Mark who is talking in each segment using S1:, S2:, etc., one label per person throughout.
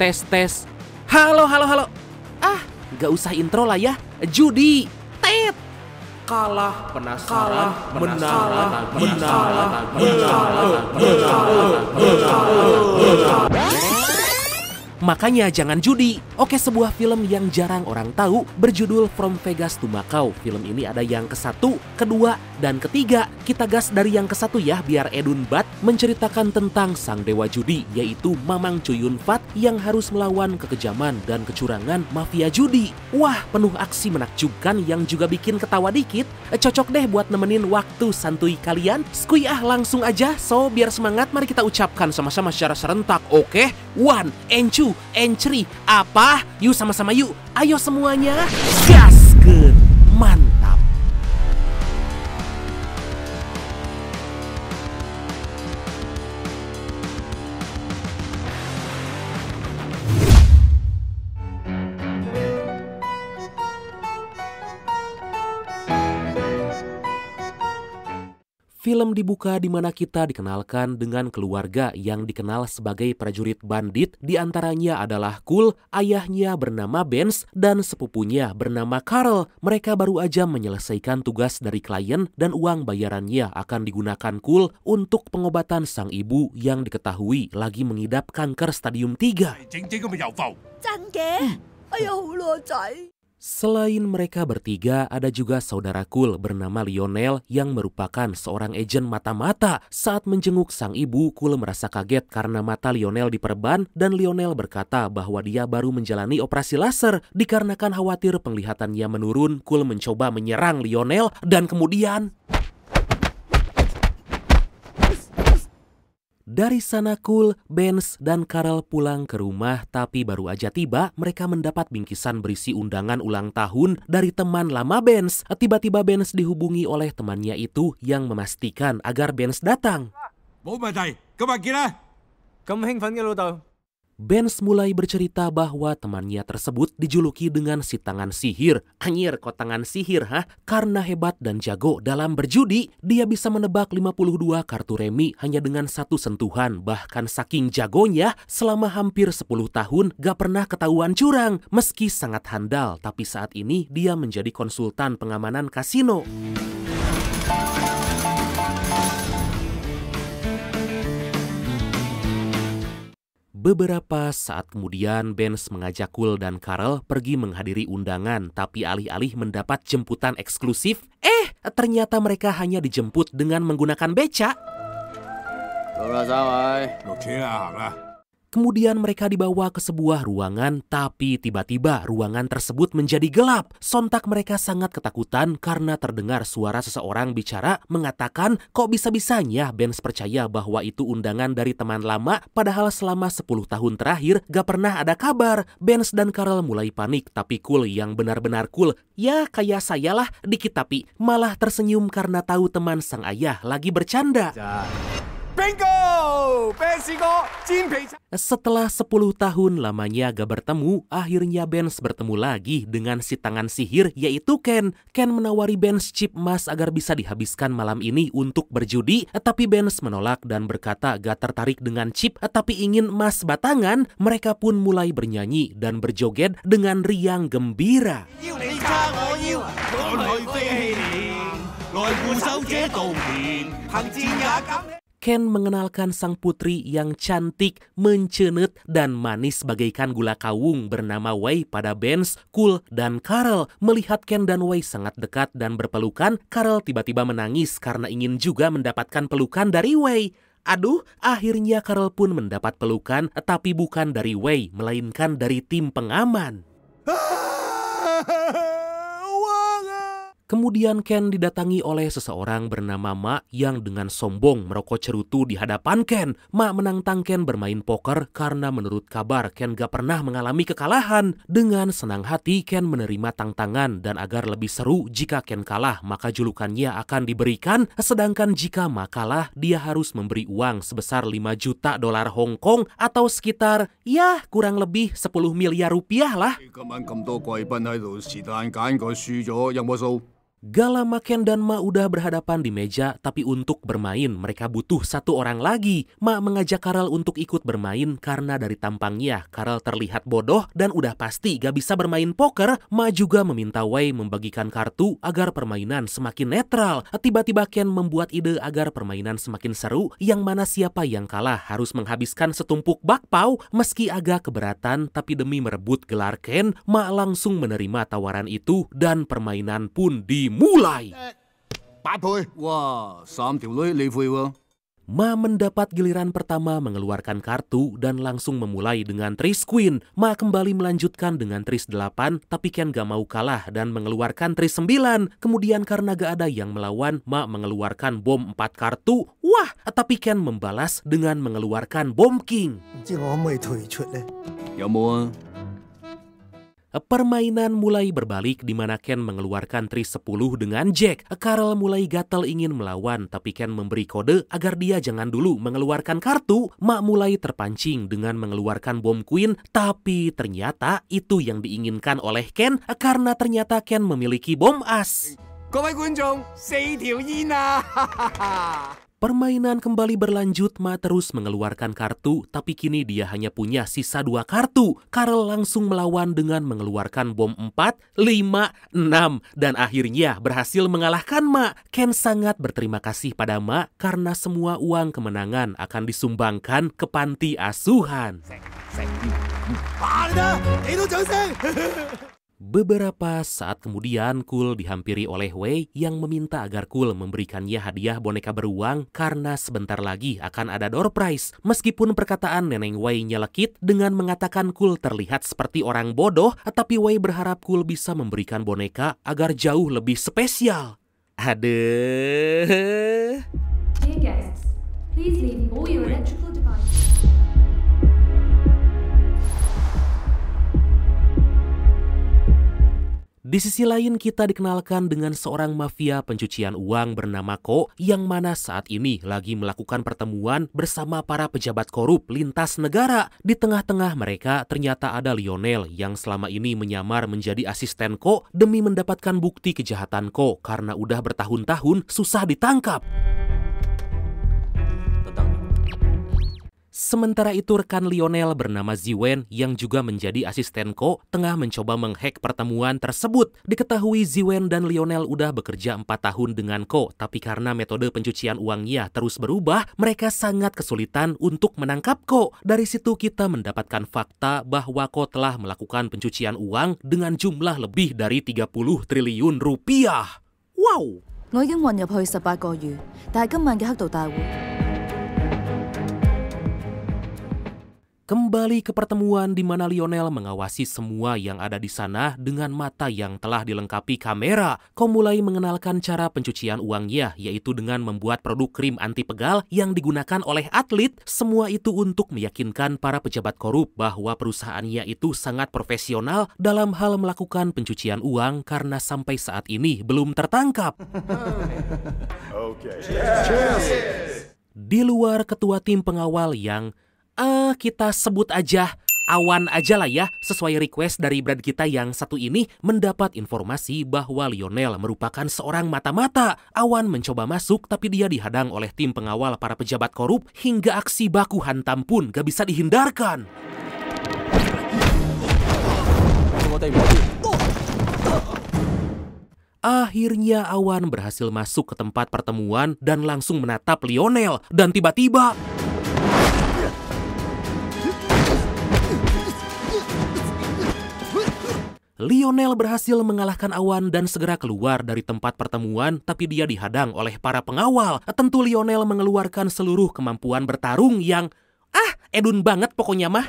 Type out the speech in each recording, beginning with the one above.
S1: Tes tes. Halo halo halo. Ah, gak usah intro lah ya. Judi. Tet. Kalah, penasaran, menang. Makanya jangan judi. Oke, sebuah film yang jarang orang tahu berjudul From Vegas to Macau. Film ini ada yang ke-1, kedua, dan ketiga. Kita gas dari yang ke-1 ya, biar Edun Bat menceritakan tentang sang dewa judi, yaitu Mamang Chuyun Fat yang harus melawan kekejaman dan kecurangan mafia judi. Wah, penuh aksi menakjubkan yang juga bikin ketawa dikit. Cocok deh buat nemenin waktu santuy kalian. Skuy langsung aja. So, biar semangat, mari kita ucapkan sama-sama secara serentak. Oke, 1, and 2, and 3. Apa? Yuk sama-sama yuk. Ayo semuanya. Gaskeun. Mantap. Film dibuka di mana kita dikenalkan dengan keluarga yang dikenal sebagai prajurit bandit. Di antaranya adalah Cool, ayahnya bernama Benz, dan sepupunya bernama Carl. Mereka baru aja menyelesaikan tugas dari klien dan uang bayarannya akan digunakan Cool untuk pengobatan sang ibu yang diketahui lagi mengidap kanker stadium 3. Selain mereka bertiga, ada juga saudara Cool bernama Lionel yang merupakan seorang agen mata-mata. Saat menjenguk sang ibu, Cool merasa kaget karena mata Lionel diperban dan Lionel berkata bahwa dia baru menjalani operasi laser. Dikarenakan khawatir penglihatannya menurun, Cool mencoba menyerang Lionel dan kemudian dari sana Cool, Benz, dan Carl pulang ke rumah, tapi baru aja tiba mereka mendapat bingkisan berisi undangan ulang tahun dari teman lama Benz. Tiba-tiba Benz dihubungi oleh temannya itu yang memastikan agar Benz datang. Benz mulai bercerita bahwa temannya tersebut dijuluki dengan si tangan sihir. Anyir, kok tangan sihir, hah? Karena hebat dan jago dalam berjudi, dia bisa menebak 52 kartu remi hanya dengan satu sentuhan. Bahkan saking jagonya, selama hampir 10 tahun gak pernah ketahuan curang. Meski sangat handal, tapi saat ini dia menjadi konsultan pengamanan kasino. Beberapa saat kemudian, Benz mengajak Cool dan Carl pergi menghadiri undangan, tapi alih-alih mendapat jemputan eksklusif, ternyata mereka hanya dijemput dengan menggunakan beca. Kemudian mereka dibawa ke sebuah ruangan, tapi tiba-tiba ruangan tersebut menjadi gelap. Sontak mereka sangat ketakutan karena terdengar suara seseorang bicara mengatakan kok bisa-bisanya Benz percaya bahwa itu undangan dari teman lama, padahal selama 10 tahun terakhir gak pernah ada kabar. Benz dan Carl mulai panik, tapi Cool yang benar-benar cool, ya kayak saya lah dikit tapi, malah tersenyum karena tahu teman sang ayah lagi bercanda. Bingo! Setelah 10 tahun lamanya gak bertemu, akhirnya Benz bertemu lagi dengan si tangan sihir yaitu Ken. Ken menawari Benz chip emas agar bisa dihabiskan malam ini untuk berjudi, tapi Benz menolak dan berkata gak tertarik dengan chip tapi ingin emas batangan. Mereka pun mulai bernyanyi dan berjoget dengan riang gembira. Ken mengenalkan sang putri yang cantik, mencenet, dan manis bagaikan gula kawung bernama Wei pada Benz, Cool, dan Carl. Melihat Ken dan Wei sangat dekat dan berpelukan, Carl tiba-tiba menangis karena ingin juga mendapatkan pelukan dari Wei. Aduh, akhirnya Carl pun mendapat pelukan, tapi bukan dari Wei, melainkan dari tim pengaman. Kemudian Ken didatangi oleh seseorang bernama Ma yang dengan sombong merokok cerutu di hadapan Ken. Ma menantang Ken bermain poker karena menurut kabar Ken gak pernah mengalami kekalahan. Dengan senang hati Ken menerima tantangan dan agar lebih seru jika Ken kalah maka julukannya akan diberikan. Sedangkan jika Ma kalah dia harus memberi uang sebesar 5 juta dolar Hong Kong atau sekitar ya kurang lebih 10 miliar rupiah lah. Gak lama Ken dan Ma udah berhadapan di meja, tapi untuk bermain mereka butuh satu orang lagi. Ma mengajak Carl untuk ikut bermain karena dari tampangnya Carl terlihat bodoh dan udah pasti gak bisa bermain poker. Ma juga meminta Wei membagikan kartu agar permainan semakin netral. Tiba-tiba Ken membuat ide agar permainan semakin seru, yang mana siapa yang kalah harus menghabiskan setumpuk bakpao. Meski agak keberatan, tapi demi merebut gelar Ken, Ma langsung menerima tawaran itu dan permainan pun dimulai.
S2: 8倍，哇，3條女你會喎？
S1: Ma mendapat giliran pertama mengeluarkan kartu dan langsung memulai dengan tris queen. Ma kembali melanjutkan dengan tris 8, tapi Ken gak mau kalah dan mengeluarkan tris 9. Kemudian karena gak ada yang melawan, Ma mengeluarkan bom 4 kartu. Wah, tapi Ken membalas dengan mengeluarkan bom king.
S3: 唔知我可唔可以退出呢？
S2: 有冇啊？
S1: Permainan mulai berbalik di mana Ken mengeluarkan tris 10 dengan Jack. Carl mulai gatal ingin melawan, tapi Ken memberi kode agar dia jangan dulu mengeluarkan kartu. Ma mulai terpancing dengan mengeluarkan bom queen, tapi ternyata itu yang diinginkan oleh Ken karena ternyata Ken memiliki bom as.
S2: 各位觀眾，4條煙啊！
S1: Permainan kembali berlanjut, Ma terus mengeluarkan kartu, tapi kini dia hanya punya sisa 2 kartu. Carl langsung melawan dengan mengeluarkan bom 4, 5, 6, dan akhirnya berhasil mengalahkan Ma. Ken sangat berterima kasih pada Ma karena semua uang kemenangan akan disumbangkan ke panti asuhan. Beberapa saat kemudian, Cool dihampiri oleh Wei yang meminta agar Cool memberikannya hadiah boneka beruang karena sebentar lagi akan ada door prize. Meskipun perkataan Neneng Wei nyelekit dengan mengatakan Cool terlihat seperti orang bodoh, tapi Wei berharap Cool bisa memberikan boneka agar jauh lebih spesial. Aduh.
S4: Dear guests, please leave all your electrical devices.
S1: Di sisi lain kita dikenalkan dengan seorang mafia pencucian uang bernama Ko yang mana saat ini lagi melakukan pertemuan bersama para pejabat korup lintas negara. Di tengah-tengah mereka ternyata ada Lionel yang selama ini menyamar menjadi asisten Ko demi mendapatkan bukti kejahatan Ko karena udah bertahun-tahun susah ditangkap. Sementara itu rekan Lionel bernama Ziwen yang juga menjadi asisten Ko tengah mencoba menghack pertemuan tersebut. Diketahui Ziwen dan Lionel udah bekerja 4 tahun dengan Ko, tapi karena metode pencucian uangnya terus berubah, mereka sangat kesulitan untuk menangkap Ko. Dari situ kita mendapatkan fakta bahwa Ko telah melakukan pencucian uang dengan jumlah lebih dari 30 triliun rupiah. Wow!
S5: 我已經混入去18個月，但係今晚嘅黑道大會。
S1: Kembali ke pertemuan di mana Lionel mengawasi semua yang ada di sana dengan mata yang telah dilengkapi kamera. Ko mulai mengenalkan cara pencucian uangnya, yaitu dengan membuat produk krim anti pegal yang digunakan oleh atlet. Semua itu untuk meyakinkan para pejabat korup bahwa perusahaannya itu sangat profesional dalam hal melakukan pencucian uang karena sampai saat ini belum tertangkap. Di luar ketua tim pengawal yang kita sebut aja Awan aja lah ya, sesuai request dari brand kita yang satu ini, mendapat informasi bahwa Lionel merupakan seorang mata-mata. Awan mencoba masuk tapi dia dihadang oleh tim pengawal para pejabat korup hingga aksi baku hantam pun gak bisa dihindarkan. Akhirnya Awan berhasil masuk ke tempat pertemuan dan langsung menatap Lionel dan tiba-tiba Lionel berhasil mengalahkan Awan dan segera keluar dari tempat pertemuan, tapi dia dihadang oleh para pengawal. Tentu Lionel mengeluarkan seluruh kemampuan bertarung yang edun banget pokoknya mah.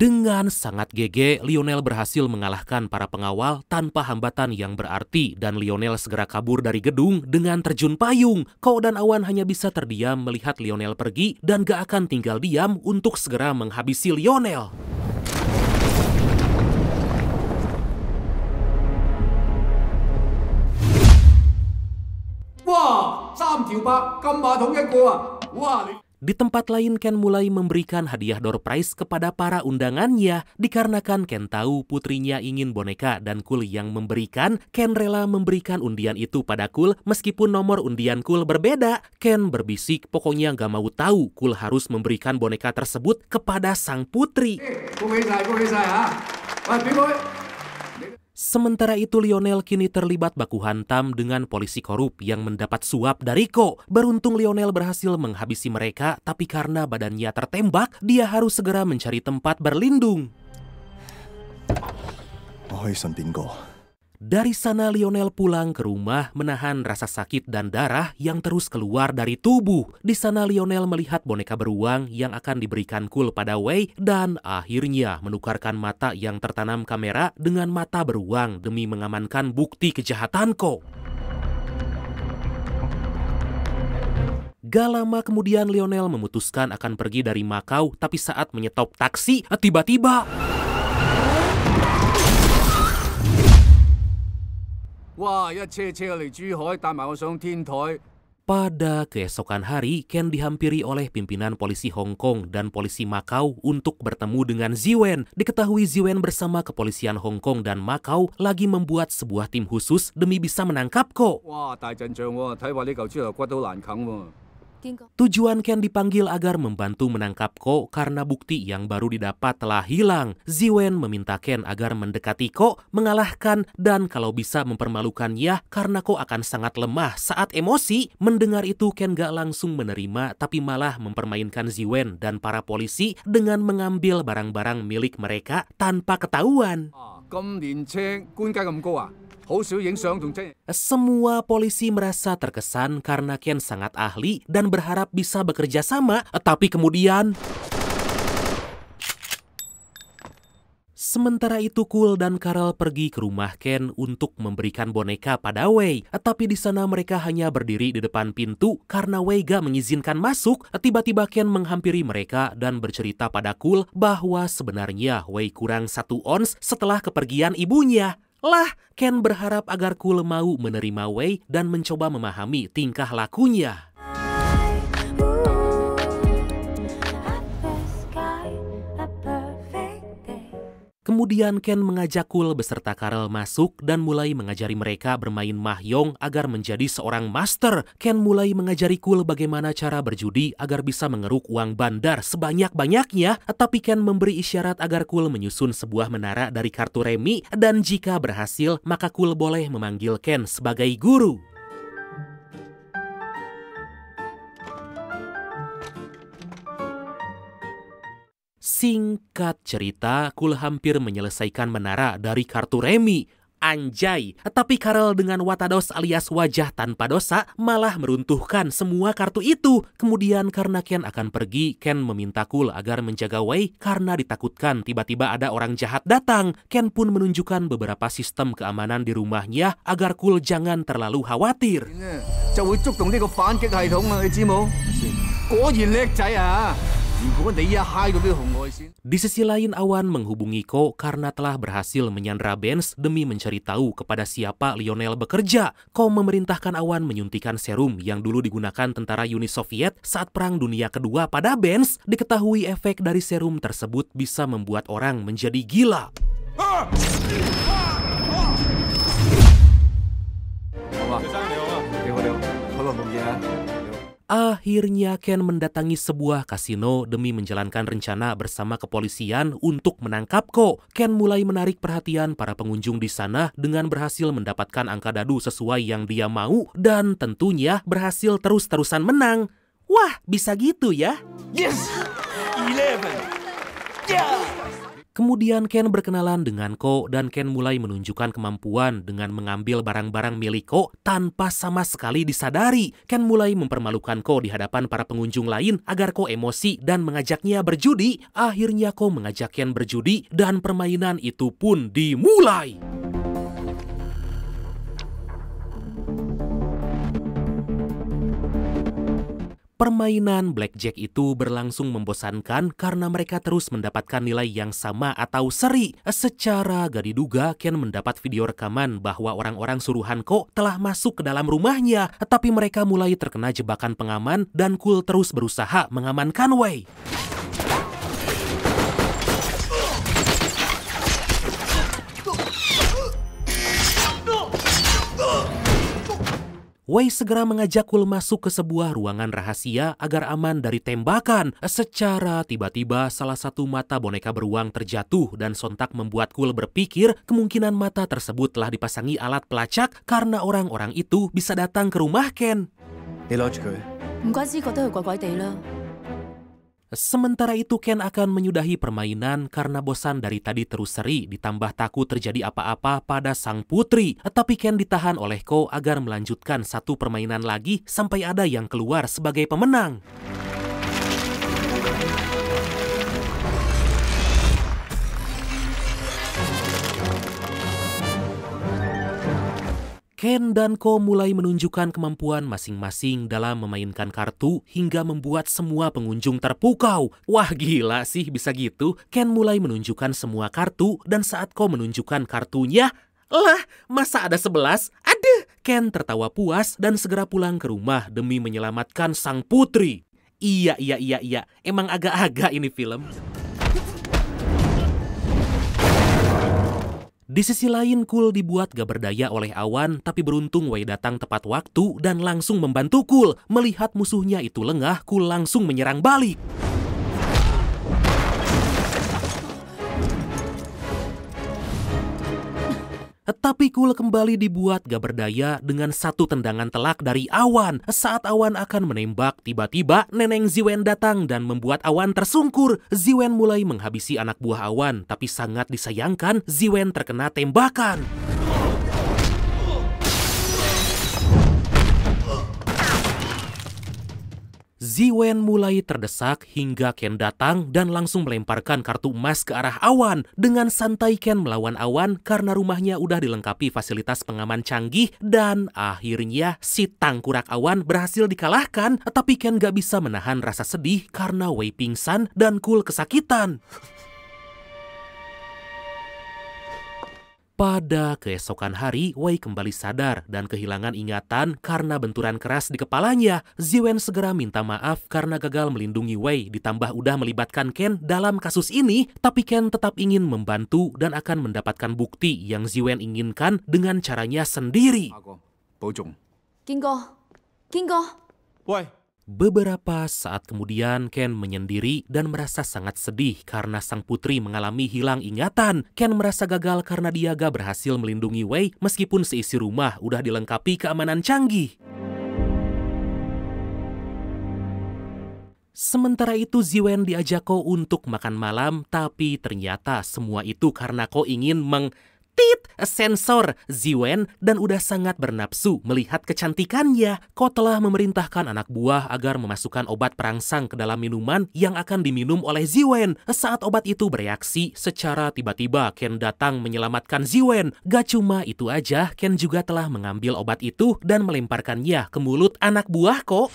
S1: Dengan sangat GG, Lionel berhasil mengalahkan para pengawal tanpa hambatan yang berarti dan Lionel segera kabur dari gedung dengan terjun payung. Ko dan Awan hanya bisa terdiam melihat Lionel pergi dan gak akan tinggal diam untuk segera menghabisi Lionel.
S2: Wah, 3條8，金馬桶一個啊！哇你
S1: Di tempat lain Ken mulai memberikan hadiah door prize kepada para undangannya. Dikarenakan Ken tahu putrinya ingin boneka dan Cool yang memberikan, Ken rela memberikan undian itu pada Cool meskipun nomor undian Cool berbeda. Ken berbisik pokoknya gak mau tahu Cool harus memberikan boneka tersebut kepada sang putri. Sementara itu Lionel kini terlibat baku hantam dengan polisi korup yang mendapat suap dari Ko. Beruntung Lionel berhasil menghabisi mereka, tapi karena badannya tertembak, dia harus segera mencari tempat berlindung. Dari sana Lionel pulang ke rumah menahan rasa sakit dan darah yang terus keluar dari tubuh. Di sana Lionel melihat boneka beruang yang akan diberikan Cool pada Wei dan akhirnya menukarkan mata yang tertanam kamera dengan mata beruang demi mengamankan bukti kejahatan Ko. Gak lama kemudian Lionel memutuskan akan pergi dari Makau, tapi saat menyetop taksi tiba-tiba pada keesokan hari, Ken dihampiri oleh pimpinan polisi Hong Kong dan polisi Makau untuk bertemu dengan Ziwen. Diketahui Ziwen bersama kepolisian Hong Kong dan Makau lagi membuat sebuah tim khusus demi bisa menangkap Ko. Tujuan Ken dipanggil agar membantu menangkap Ko karena bukti yang baru didapat telah hilang. Ziwen meminta Ken agar mendekati Ko, mengalahkan, dan kalau bisa mempermalukannya karena Ko akan sangat lemah saat emosi. Mendengar itu Ken gak langsung menerima tapi malah mempermainkan Ziwen dan para polisi dengan mengambil barang-barang milik mereka tanpa ketahuan. Semua polisi merasa terkesan karena Ken sangat ahli dan berharap bisa bekerja sama, tapi kemudian sementara itu Cool dan Carl pergi ke rumah Ken untuk memberikan boneka pada Wei. Tapi di sana mereka hanya berdiri di depan pintu karena Wei gak mengizinkan masuk. Tiba-tiba Ken menghampiri mereka dan bercerita pada Cool bahwa sebenarnya Wei kurang 1 ons setelah kepergian ibunya. Lah, Ken berharap agar Cool mau menerima Wei dan mencoba memahami tingkah lakunya. Kemudian Ken mengajak Cool beserta Carl masuk dan mulai mengajari mereka bermain mahjong agar menjadi seorang master. Ken mulai mengajari Cool bagaimana cara berjudi agar bisa mengeruk uang bandar sebanyak-banyaknya. Tapi Ken memberi isyarat agar Cool menyusun sebuah menara dari kartu remi dan jika berhasil maka Cool boleh memanggil Ken sebagai guru. Singkat cerita, Cool hampir menyelesaikan menara dari kartu remi. Anjay, tapi Carl dengan Watados alias wajah tanpa dosa malah meruntuhkan semua kartu itu. Kemudian karena Ken akan pergi, Ken meminta Cool agar menjaga Wei karena ditakutkan tiba-tiba ada orang jahat datang. Ken pun menunjukkan beberapa sistem keamanan di rumahnya agar Cool jangan terlalu khawatir. Di sisi lain Awan menghubungi Ko karena telah berhasil menyandra Benz demi mencari tahu kepada siapa Lionel bekerja. Ko memerintahkan Awan menyuntikkan serum yang dulu digunakan tentara Uni Soviet saat Perang Dunia Kedua pada Benz. Diketahui efek dari serum tersebut bisa membuat orang menjadi gila. Akhirnya Ken mendatangi sebuah kasino demi menjalankan rencana bersama kepolisian untuk menangkap Ko. Ken mulai menarik perhatian para pengunjung di sana dengan berhasil mendapatkan angka dadu sesuai yang dia mau dan tentunya berhasil terus-terusan menang. Wah, bisa gitu ya?
S2: Yes! 11! Yeah!
S1: Kemudian Ken berkenalan dengan Ko dan Ken mulai menunjukkan kemampuan dengan mengambil barang-barang milik Ko tanpa sama sekali disadari. Ken mulai mempermalukan Ko di hadapan para pengunjung lain agar Ko emosi dan mengajaknya berjudi. Akhirnya Ko mengajak Ken berjudi dan permainan itu pun dimulai. Permainan blackjack itu berlangsung membosankan karena mereka terus mendapatkan nilai yang sama atau seri. Secara gak diduga, Ken mendapat video rekaman bahwa orang-orang suruhan Ko telah masuk ke dalam rumahnya. Tapi mereka mulai terkena jebakan pengaman dan Cool terus berusaha mengamankan Wei. Wei segera mengajak Cool masuk ke sebuah ruangan rahasia agar aman dari tembakan. Secara tiba-tiba salah satu mata boneka beruang terjatuh dan sontak membuat Cool berpikir kemungkinan mata tersebut telah dipasangi alat pelacak karena orang-orang itu bisa datang ke rumah Ken.
S3: 你攞住佢。
S5: 唔怪之覺得佢怪怪地啦。
S1: Sementara itu Ken akan menyudahi permainan karena bosan dari tadi terus seri ditambah takut terjadi apa-apa pada sang putri. Tapi Ken ditahan oleh Ko agar melanjutkan satu permainan lagi sampai ada yang keluar sebagai pemenang. Ken dan Ko mulai menunjukkan kemampuan masing-masing dalam memainkan kartu hingga membuat semua pengunjung terpukau. Wah gila sih bisa gitu. Ken mulai menunjukkan semua kartu dan saat Ko menunjukkan kartunya, lah masa ada 11? Aduh! Ken tertawa puas dan segera pulang ke rumah demi menyelamatkan sang putri. Iya, emang agak-agak ini film. Di sisi lain, Cool dibuat gak berdaya oleh awan, tapi beruntung Wei datang tepat waktu dan langsung membantu Cool. Melihat musuhnya itu lengah, Cool langsung menyerang balik. Tapi Cool kembali dibuat gak berdaya dengan satu tendangan telak dari awan. Saat awan akan menembak, tiba-tiba Neneng Ziwen datang dan membuat awan tersungkur. Ziwen mulai menghabisi anak buah awan, tapi sangat disayangkan Ziwen terkena tembakan. Ziwen mulai terdesak hingga Ken datang dan langsung melemparkan kartu emas ke arah awan. Dengan santai Ken melawan awan karena rumahnya udah dilengkapi fasilitas pengaman canggih dan akhirnya si tangkurak awan berhasil dikalahkan. Tapi Ken gak bisa menahan rasa sedih karena Wei pingsan dan Cool kesakitan. Pada keesokan hari, Wei kembali sadar dan kehilangan ingatan karena benturan keras di kepalanya. Ziwen segera minta maaf karena gagal melindungi Wei, ditambah udah melibatkan Ken dalam kasus ini. Tapi Ken tetap ingin membantu dan akan mendapatkan bukti yang Ziwen inginkan dengan caranya sendiri.
S5: Ken哥，
S3: 喂，
S1: Beberapa saat kemudian, Ken menyendiri dan merasa sangat sedih karena sang putri mengalami hilang ingatan. Ken merasa gagal karena dia gak berhasil melindungi Wei meskipun seisi rumah udah dilengkapi keamanan canggih. Sementara itu Ziwen diajak Ko untuk makan malam, tapi ternyata semua itu karena Ko ingin sensor Ziwen dan udah sangat bernafsu melihat kecantikannya. Ko telah memerintahkan anak buah agar memasukkan obat perangsang ke dalam minuman yang akan diminum oleh Ziwen. Saat obat itu bereaksi, secara tiba-tiba Ken datang menyelamatkan Ziwen. Gak cuma itu aja, Ken juga telah mengambil obat itu dan melemparkannya ke mulut anak buah Ko.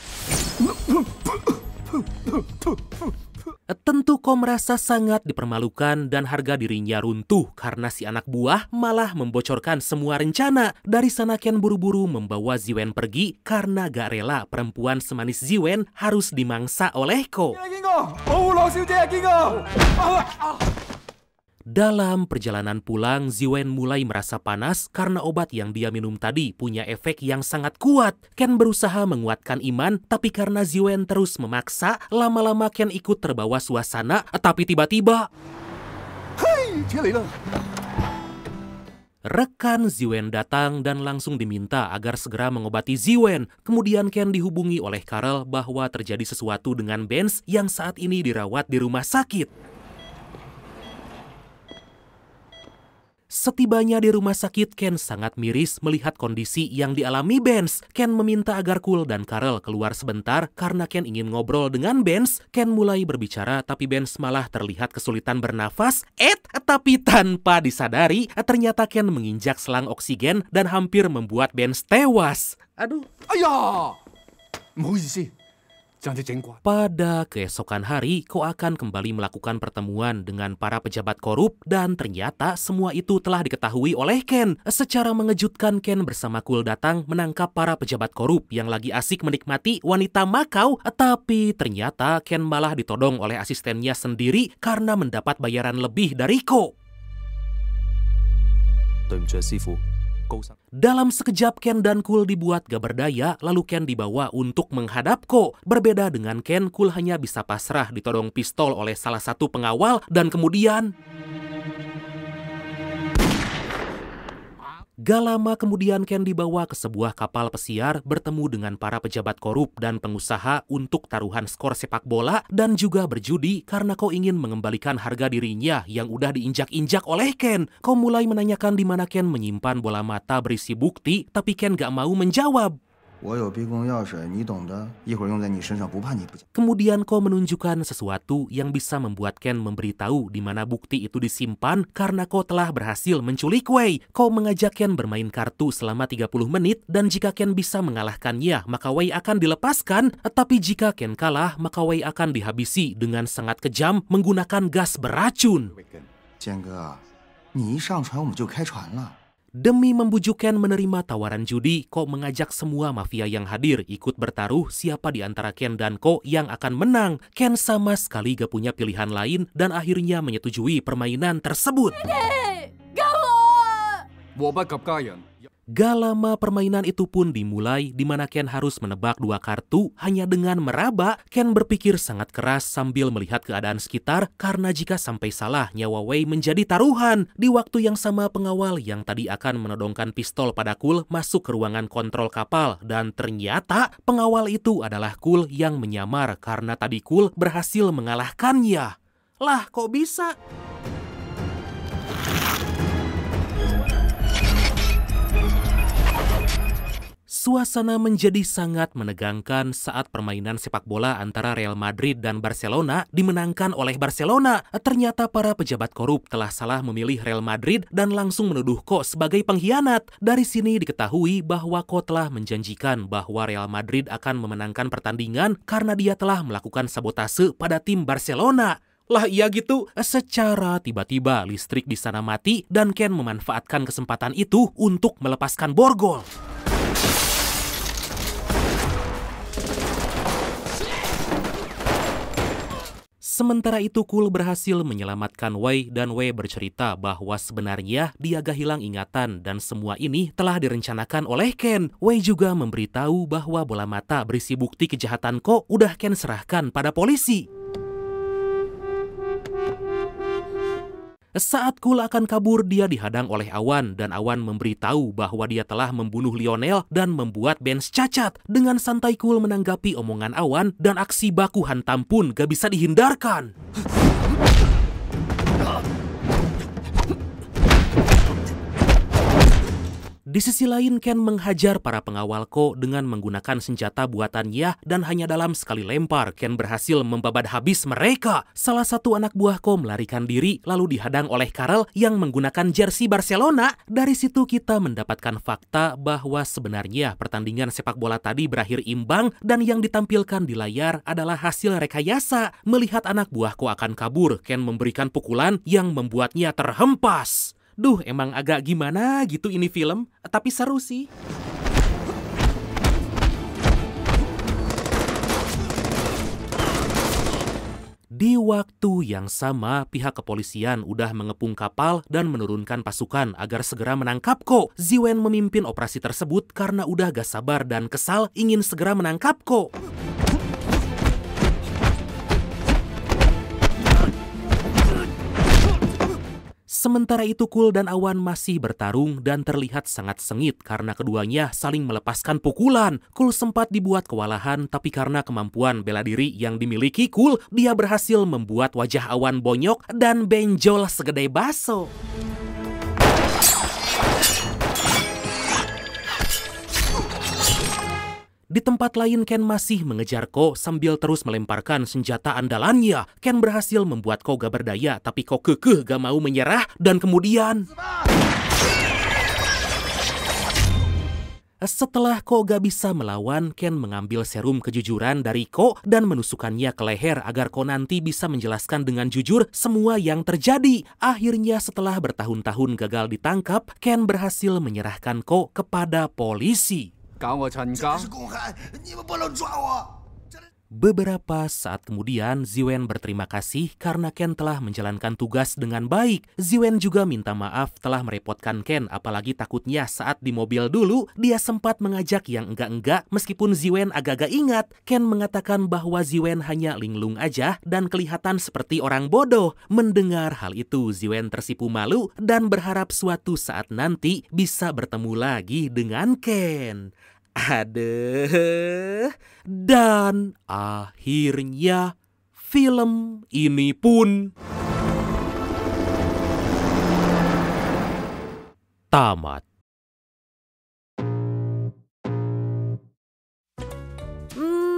S1: Tentu Ko merasa sangat dipermalukan dan harga dirinya runtuh karena si anak buah malah membocorkan semua rencana. Dari sana Ken buru-buru membawa Ziwen pergi karena gak rela perempuan semanis Ziwen harus dimangsa oleh Ko. Dalam perjalanan pulang, Ziwen mulai merasa panas karena obat yang dia minum tadi punya efek yang sangat kuat. Ken berusaha menguatkan iman, tapi karena Ziwen terus memaksa, lama-lama Ken ikut terbawa suasana, tapi tiba-tiba... Rekan Ziwen datang dan langsung diminta agar segera mengobati Ziwen. Kemudian Ken dihubungi oleh Karel bahwa terjadi sesuatu dengan Benz yang saat ini dirawat di rumah sakit. Setibanya di rumah sakit, Ken sangat miris melihat kondisi yang dialami Benz. Ken meminta agar Cool dan Karel keluar sebentar karena Ken ingin ngobrol dengan Benz. Ken mulai berbicara tapi Benz malah terlihat kesulitan bernafas. Tapi tanpa disadari, ternyata Ken menginjak selang oksigen dan hampir membuat Benz tewas. Aduh.
S2: Ayah! 唔好意思，陣将其整垮。
S1: Pada keesokan hari, Ko akan kembali melakukan pertemuan dengan para pejabat korup dan ternyata semua itu telah diketahui oleh Ken. Secara mengejutkan, Ken bersama Cool datang menangkap para pejabat korup yang lagi asik menikmati wanita Macau, tapi ternyata Ken malah ditodong oleh asistennya sendiri karena mendapat bayaran lebih dari Ko.
S3: 對唔住啊，師傅，高生。
S1: Dalam sekejap Ken dan Cool dibuat gak berdaya, lalu Ken dibawa untuk menghadap Ko. Berbeda dengan Ken, Cool hanya bisa pasrah ditodong pistol oleh salah satu pengawal dan kemudian... Gak lama kemudian Ken dibawa ke sebuah kapal pesiar bertemu dengan para pejabat korup dan pengusaha untuk taruhan skor sepak bola dan juga berjudi karena Ko ingin mengembalikan harga dirinya yang udah diinjak-injak oleh Ken. Ko mulai menanyakan di mana Ken menyimpan bola mata berisi bukti, tapi Ken gak mau menjawab.
S6: 我有逼供钥匙，你懂的，一会儿用在你身上，不怕你不讲。
S1: Kemudian Ko menunjukkan sesuatu yang bisa membuat Ken memberitahu di mana bukti itu disimpan karena Ko telah berhasil menculik Wei. Ko mengajak Ken bermain kartu selama 30 menit dan jika Ken bisa mengalahkannya, maka Wei akan dilepaskan. Tapi jika Ken kalah, maka Wei akan dihabisi dengan sangat kejam menggunakan gas beracun.
S6: 坚哥，你一上船我们就开船了。
S1: Demi membujuk Ken menerima tawaran judi, Ko mengajak semua mafia yang hadir ikut bertaruh siapa di antara Ken dan Ko yang akan menang. Ken sama sekali gak punya pilihan lain dan akhirnya menyetujui permainan tersebut.
S2: 禍不及家人。
S1: Gak lama permainan itu pun dimulai di mana Ken harus menebak 2 kartu hanya dengan meraba. Ken berpikir sangat keras sambil melihat keadaan sekitar karena jika sampai salah nyawa Wei menjadi taruhan. Di waktu yang sama pengawal yang tadi akan menodongkan pistol pada Cool masuk ke ruangan kontrol kapal dan ternyata pengawal itu adalah Cool yang menyamar karena tadi Cool berhasil mengalahkannya. Lah kok bisa? Suasana menjadi sangat menegangkan saat permainan sepak bola antara Real Madrid dan Barcelona dimenangkan oleh Barcelona. Ternyata para pejabat korup telah salah memilih Real Madrid dan langsung menuduh Ko sebagai pengkhianat. Dari sini diketahui bahwa Ko telah menjanjikan bahwa Real Madrid akan memenangkan pertandingan karena dia telah melakukan sabotase pada tim Barcelona. Lah iya gitu, secara tiba-tiba listrik di sana mati dan Ken memanfaatkan kesempatan itu untuk melepaskan borgol. Sementara itu Cool berhasil menyelamatkan Wei dan Wei bercerita bahwa sebenarnya dia gak hilang ingatan dan semua ini telah direncanakan oleh Ken. Wei juga memberitahu bahwa bola mata berisi bukti kejahatan Ko udah Ken serahkan pada polisi. Saat Cool akan kabur, dia dihadang oleh Awan dan Awan memberitahu bahwa dia telah membunuh Lionel dan membuat Benz cacat. Dengan santai Cool menanggapi omongan Awan dan aksi baku hantam pun gak bisa dihindarkan. Di sisi lain, Ken menghajar para pengawal Ko dengan menggunakan senjata buatannya dan hanya dalam sekali lempar, Ken berhasil membabat habis mereka. Salah satu anak buah Ko melarikan diri lalu dihadang oleh Karel yang menggunakan jersey Barcelona. Dari situ kita mendapatkan fakta bahwa sebenarnya pertandingan sepak bola tadi berakhir imbang dan yang ditampilkan di layar adalah hasil rekayasa. Melihat anak buah Ko akan kabur, Ken memberikan pukulan yang membuatnya terhempas. Duh, emang agak gimana gitu ini film, tapi seru sih. Di waktu yang sama, pihak kepolisian udah mengepung kapal dan menurunkan pasukan agar segera menangkap Ko. Ziwen memimpin operasi tersebut karena udah gak sabar dan kesal ingin segera menangkap Ko. Sementara itu Cool dan Awan masih bertarung dan terlihat sangat sengit karena keduanya saling melepaskan pukulan. Cool sempat dibuat kewalahan tapi karena kemampuan bela diri yang dimiliki Cool, dia berhasil membuat wajah Awan bonyok dan benjol segede baso. Di tempat lain, Ken masih mengejar Ko sambil terus melemparkan senjata andalannya. Ken berhasil membuat Ko gak berdaya, tapi Ko kekeh gak mau menyerah dan kemudian... Setelah Ko gak bisa melawan, Ken mengambil serum kejujuran dari Ko dan menusukkannya ke leher agar Ko nanti bisa menjelaskan dengan jujur semua yang terjadi. Akhirnya setelah bertahun-tahun gagal ditangkap, Ken berhasil menyerahkan Ko kepada polisi.
S2: 搞我陳家。
S6: 公害，你们不能抓我！
S1: Beberapa saat kemudian, Ziwen berterima kasih karena Ken telah menjalankan tugas dengan baik. Ziwen juga minta maaf telah merepotkan Ken, apalagi takutnya saat di mobil dulu, dia sempat mengajak yang enggak-enggak meskipun Ziwen agak-agak ingat. Ken mengatakan bahwa Ziwen hanya linglung aja dan kelihatan seperti orang bodoh. Mendengar hal itu, Ziwen tersipu malu dan berharap suatu saat nanti bisa bertemu lagi dengan Ken. Aduh, dan akhirnya film ini pun tamat.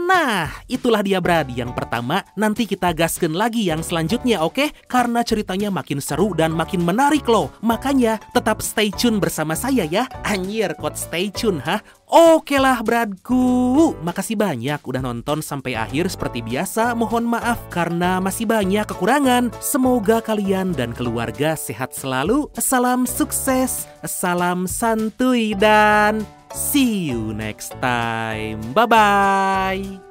S1: Nah, itulah dia Brad yang pertama. Nanti kita gaskeun lagi yang selanjutnya, oke? Karena ceritanya makin seru dan makin menarik loh. Makanya tetap stay tune bersama saya ya. Anjir, kod stay tune, ha? Oke lah Bradku. Makasih banyak udah nonton sampai akhir. Seperti biasa, mohon maaf karena masih banyak kekurangan. Semoga kalian dan keluarga sehat selalu. Salam sukses, salam santuy, dan see you next time. Bye-bye.